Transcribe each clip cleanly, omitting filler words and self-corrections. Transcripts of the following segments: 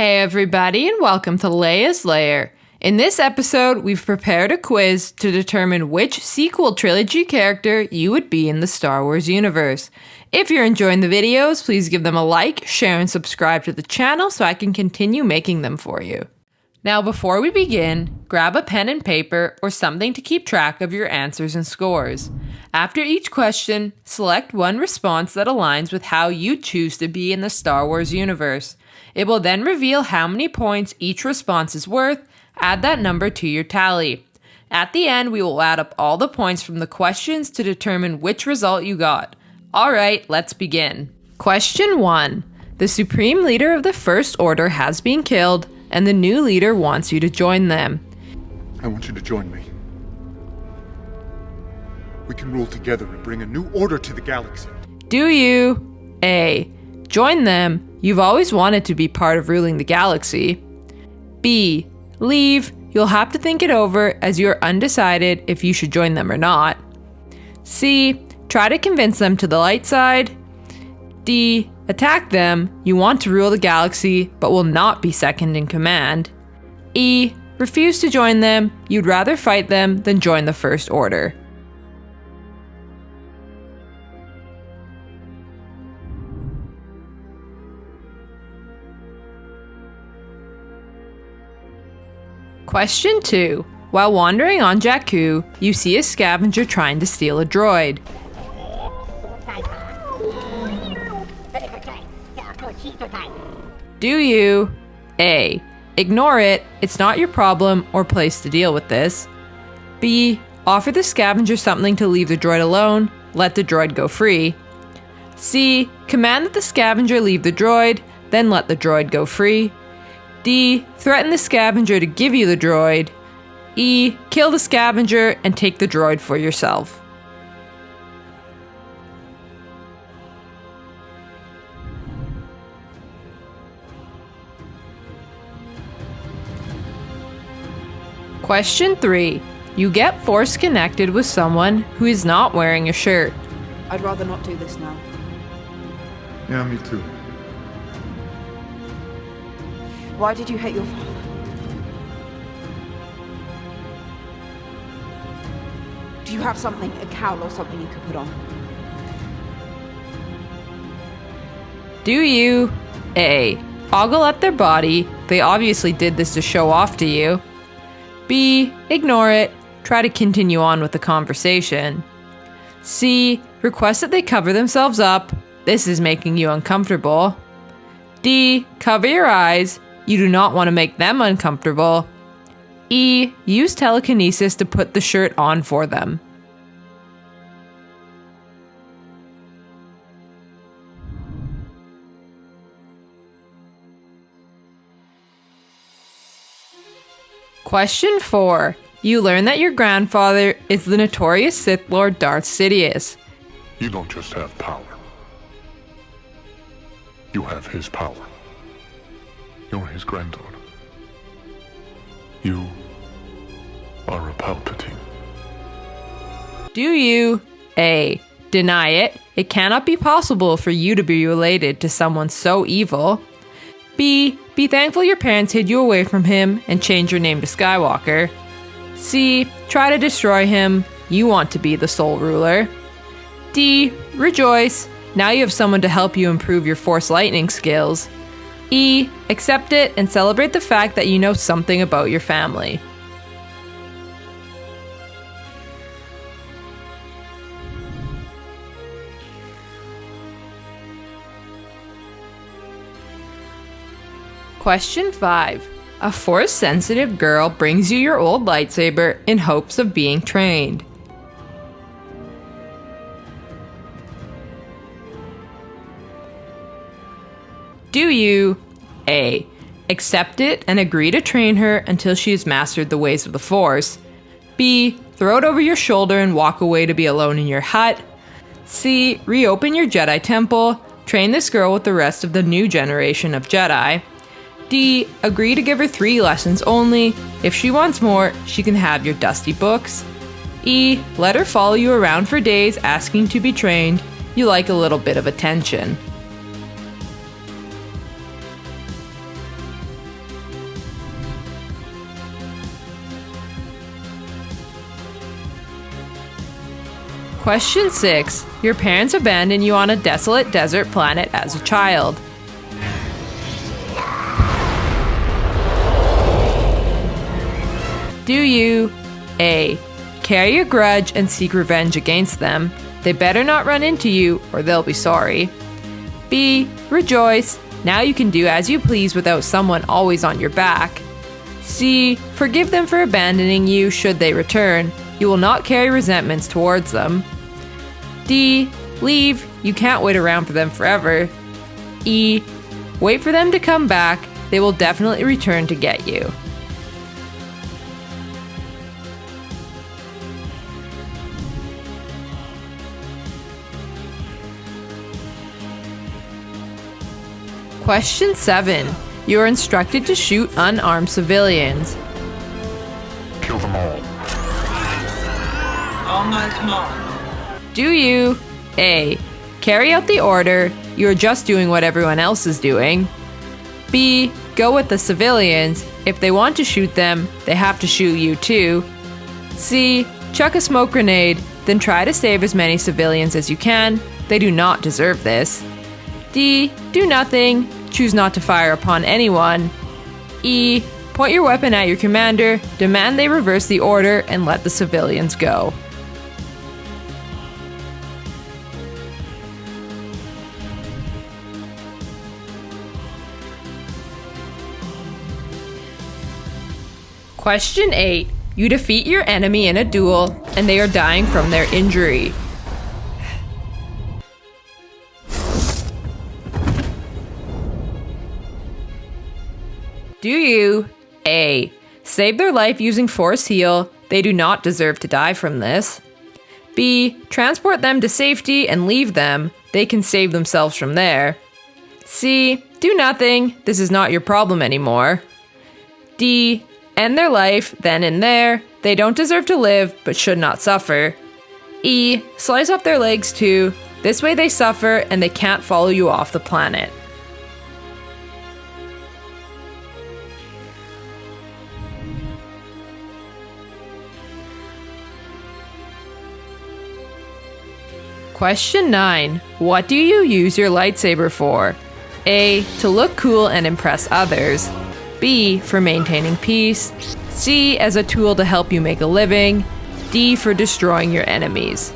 Hey everybody, and welcome to Leia's Lair. In this episode, we've prepared a quiz to determine which sequel trilogy character you would be in the Star Wars universe. If you're enjoying the videos, please give them a like, share, and subscribe to the channel so I can continue making them for you. Now before we begin, grab a pen and paper or something to keep track of your answers and scores. After each question, select one response that aligns with how you choose to be in the Star Wars universe. It will then reveal how many points each response is worth. Add that number to your tally. At the end, we will add up all the points from the questions to determine which result you got. Alright, let's begin. Question 1. The Supreme Leader of the First Order has been killed, and the new leader wants you to join them. I want you to join me. We can rule together and bring a new order to the galaxy. Do you? A. Join them. You've always wanted to be part of ruling the galaxy. B. Leave. You'll have to think it over as you're undecided if you should join them or not. C. Try to convince them to the light side. D. Attack them. You want to rule the galaxy, but will not be second in command. E. Refuse to join them. You'd rather fight them than join the First Order. Question 2. While wandering on Jakku, you see a scavenger trying to steal a droid. Do you? A. Ignore it. It's not your problem or place to deal with this. B. Offer the scavenger something to leave the droid alone. Let the droid go free. C. Command that the scavenger leave the droid, then let the droid go free. D. Threaten the scavenger to give you the droid. E. Kill the scavenger and take the droid for yourself. Question 3. You get force connected with someone who is not wearing a shirt. I'd rather not do this now. Yeah, me too. Why did you hate your father? Do you have something, a cowl or something you could put on? Do you? A. Ogle at their body. They obviously did this to show off to you. B. Ignore it. Try to continue on with the conversation. C. Request that they cover themselves up. This is making you uncomfortable. D. Cover your eyes. You do not want to make them uncomfortable. E. Use telekinesis to put the shirt on for them. Question 4. You learn that your grandfather is the notorious Sith Lord Darth Sidious. You don't just have power. You have his power. You're his granddaughter. You are a Palpatine. Do you? A. Deny it. It cannot be possible for you to be related to someone so evil. B. Be thankful your parents hid you away from him and change your name to Skywalker. C. Try to destroy him. You want to be the sole ruler. D. Rejoice. Now you have someone to help you improve your Force lightning skills. E. Accept it and celebrate the fact that you know something about your family. Question 5. A Force-sensitive girl brings you your old lightsaber in hopes of being trained. Do you? A. Accept it and agree to train her until she has mastered the ways of the Force. B. Throw it over your shoulder and walk away to be alone in your hut. C. Reopen your Jedi temple. Train this girl with the rest of the new generation of Jedi. D. Agree to give her 3 lessons only. If she wants more, she can have your dusty books. E. Let her follow you around for days asking to be trained. You like a little bit of attention. Question 6. Your parents abandoned you on a desolate desert planet as a child. Do you A. Carry a grudge and seek revenge against them? They better not run into you or they'll be sorry. B. Rejoice. Now you can do as you please without someone always on your back. C. Forgive them for abandoning you should they return. You will not carry resentments towards them. D. Leave. You can't wait around for them forever. E. Wait for them to come back. They will definitely return to get you. Question 7. You are instructed to shoot unarmed civilians. Kill them all. Almost not. Do you A. Carry out the order, you are just doing what everyone else is doing. B. Go with the civilians, if they want to shoot them, they have to shoot you too. C. Chuck a smoke grenade, then try to save as many civilians as you can, they do not deserve this. D. Do nothing, choose not to fire upon anyone. E. Point your weapon at your commander, demand they reverse the order, and let the civilians go. Question 8. You defeat your enemy in a duel, and they are dying from their injury. Do you A. Save their life using force heal, they do not deserve to die from this. B. Transport them to safety and leave them, they can save themselves from there. C. Do nothing, this is not your problem anymore. D. End their life, then and there, they don't deserve to live but should not suffer. E. Slice off their legs too, this way they suffer and they can't follow you off the planet. Question 9. What do you use your lightsaber for? A. To look cool and impress others. B. For maintaining peace. C. As a tool to help you make a living. D. For destroying your enemies.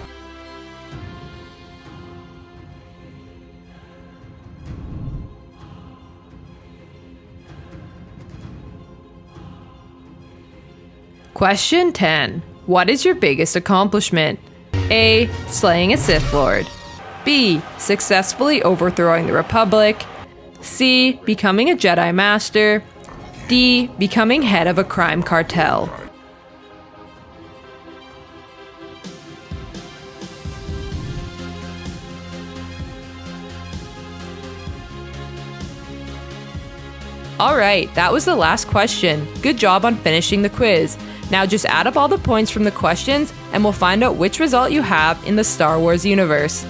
Question 10. What is your biggest accomplishment? A. Slaying a Sith Lord. B. Successfully overthrowing the Republic. C. Becoming a Jedi Master. D. Becoming head of a crime cartel. Alright, that was the last question. Good job on finishing the quiz. Now just add up all the points from the questions and we'll find out which result you have in the Star Wars universe.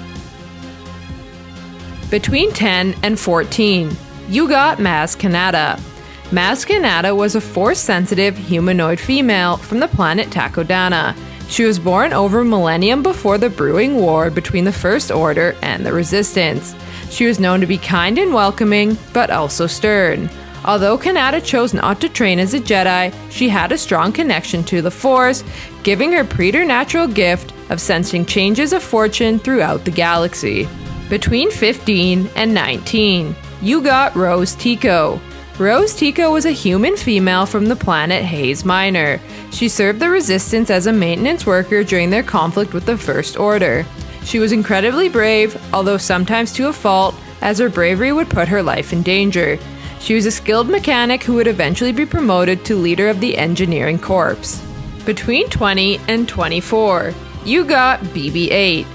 Between 10 and 14, you got Maz Kanata. Maz Kanata was a Force-sensitive humanoid female from the planet Takodana. She was born over a millennium before the brewing war between the First Order and the Resistance. She was known to be kind and welcoming, but also stern. Although Kanata chose not to train as a Jedi, she had a strong connection to the Force, giving her preternatural gift of sensing changes of fortune throughout the galaxy. Between 15 and 19, you got Rose Tico. Rose Tico was a human female from the planet Haze Minor. She served the Resistance as a maintenance worker during their conflict with the First Order. She was incredibly brave, although sometimes to a fault, as her bravery would put her life in danger. She was a skilled mechanic who would eventually be promoted to leader of the engineering corps. Between 20 and 24, you got BB-8.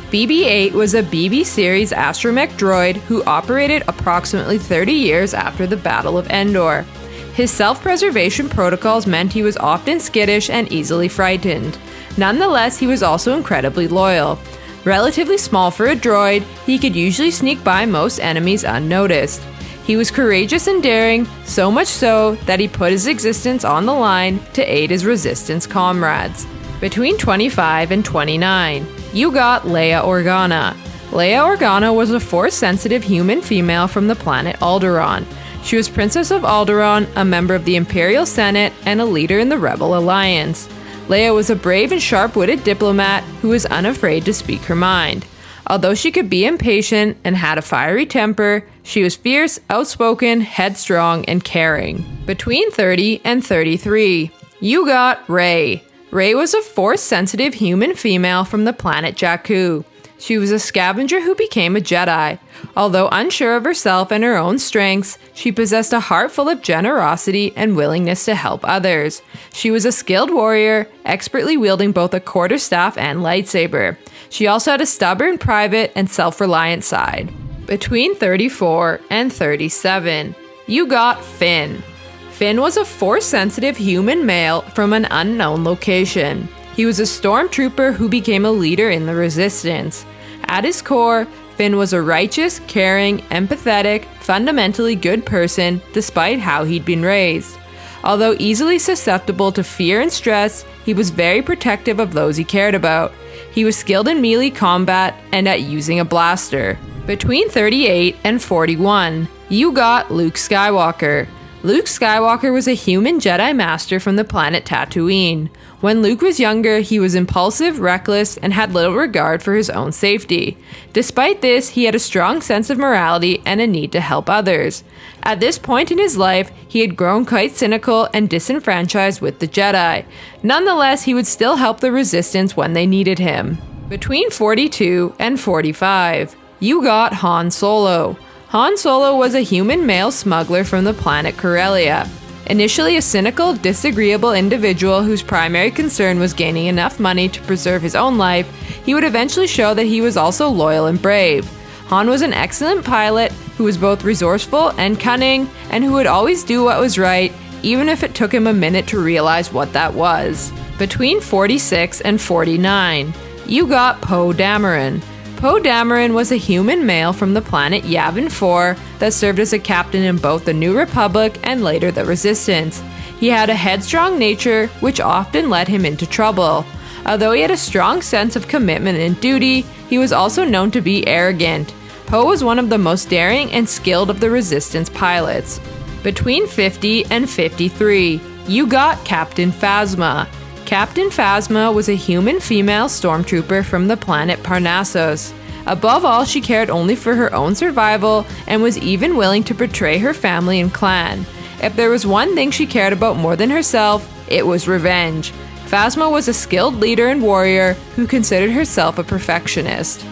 BB-8 was a BB series astromech droid who operated approximately 30 years after the Battle of Endor. His self-preservation protocols meant he was often skittish and easily frightened. Nonetheless, he was also incredibly loyal. Relatively small for a droid, he could usually sneak by most enemies unnoticed. He was courageous and daring, so much so that he put his existence on the line to aid his Resistance comrades. Between 25 and 29, You got Leia Organa. Leia Organa was a Force-sensitive human female from the planet Alderaan. She was Princess of Alderaan, a member of the Imperial Senate, and a leader in the Rebel Alliance. Leia was a brave and sharp-witted diplomat who was unafraid to speak her mind. Although she could be impatient and had a fiery temper, she was fierce, outspoken, headstrong, and caring. Between 30 and 33, you got Rey. Rey was a Force-sensitive human female from the planet Jakku. She was a scavenger who became a Jedi. Although unsure of herself and her own strengths, she possessed a heart full of generosity and willingness to help others. She was a skilled warrior, expertly wielding both a quarterstaff and lightsaber. She also had a stubborn, private, and self-reliant side. Between 34 and 37, you got Finn. Finn was a Force-sensitive human male from an unknown location. He was a stormtrooper who became a leader in the Resistance. At his core, Finn was a righteous, caring, empathetic, fundamentally good person despite how he'd been raised. Although easily susceptible to fear and stress, he was very protective of those he cared about. He was skilled in melee combat and at using a blaster. Between 38 and 41, you got Luke Skywalker. Luke Skywalker was a human Jedi Master from the planet Tatooine. When Luke was younger, he was impulsive, reckless, and had little regard for his own safety. Despite this, he had a strong sense of morality and a need to help others. At this point in his life, he had grown quite cynical and disenfranchised with the Jedi. Nonetheless, he would still help the Resistance when they needed him. Between 42 and 45, you got Han Solo. Han Solo was a human male smuggler from the planet Corellia. Initially a cynical, disagreeable individual whose primary concern was gaining enough money to preserve his own life, he would eventually show that he was also loyal and brave. Han was an excellent pilot who was both resourceful and cunning, and who would always do what was right, even if it took him a minute to realize what that was. Between 46 and 49, you got Poe Dameron. Poe Dameron was a human male from the planet Yavin 4 that served as a captain in both the New Republic and later the Resistance. He had a headstrong nature, which often led him into trouble. Although he had a strong sense of commitment and duty, he was also known to be arrogant. Poe was one of the most daring and skilled of the Resistance pilots. Between 50 and 53, you got Captain Phasma. Captain Phasma was a human female stormtrooper from the planet Parnassus. Above all, she cared only for her own survival and was even willing to betray her family and clan. If there was one thing she cared about more than herself, it was revenge. Phasma was a skilled leader and warrior who considered herself a perfectionist.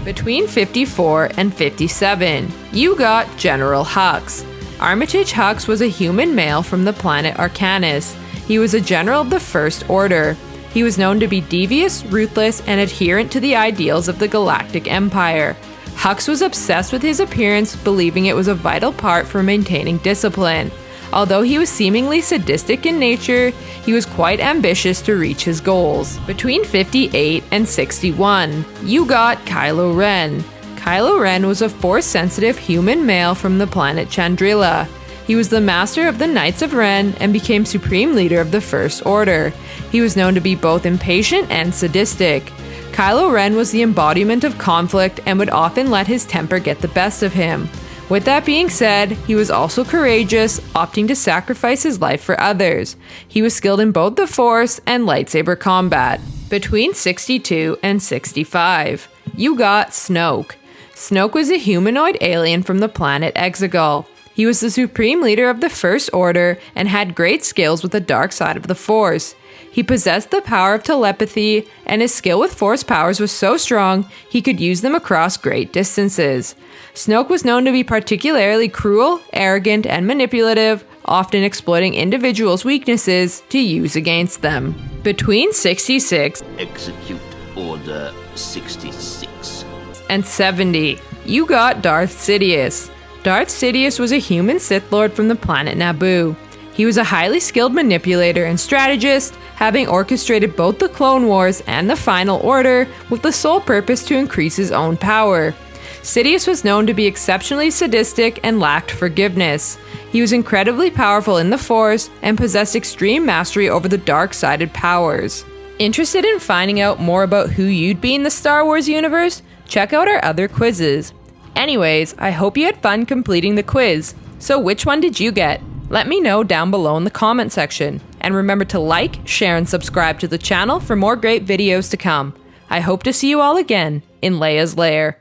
Between 54 and 57, you got General Hux. Armitage Hux was a human male from the planet Arcanus. He was a general of the First Order. He was known to be devious, ruthless, and adherent to the ideals of the Galactic Empire. Hux was obsessed with his appearance, believing it was a vital part for maintaining discipline. Although he was seemingly sadistic in nature, he was quite ambitious to reach his goals. Between 58 and 61, you got Kylo Ren. Kylo Ren was a Force-sensitive human male from the planet Chandrila. He was the master of the Knights of Ren and became supreme leader of the First Order. He was known to be both impatient and sadistic. Kylo Ren was the embodiment of conflict and would often let his temper get the best of him. With that being said, he was also courageous, opting to sacrifice his life for others. He was skilled in both the Force and lightsaber combat. Between 62 and 65, you got Snoke. Snoke was a humanoid alien from the planet Exegol. He was the supreme leader of the First Order and had great skills with the dark side of the Force. He possessed the power of telepathy, and his skill with Force powers was so strong he could use them across great distances. Snoke was known to be particularly cruel, arrogant, and manipulative, often exploiting individuals' weaknesses to use against them. Between 66 Execute Order 66 and 70, you got Darth Sidious. Darth Sidious was a human Sith Lord from the planet Naboo. He was a highly skilled manipulator and strategist, having orchestrated both the Clone Wars and the Final Order with the sole purpose to increase his own power. Sidious was known to be exceptionally sadistic and lacked forgiveness. He was incredibly powerful in the Force and possessed extreme mastery over the dark-sided powers. Interested in finding out more about who you'd be in the Star Wars universe? Check out our other quizzes. Anyways, I hope you had fun completing the quiz. So which one did you get? Let me know down below in the comment section. And remember to like, share, and subscribe to the channel for more great videos to come. I hope to see you all again in Leia's Lair.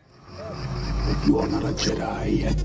You are not a Jedi yet.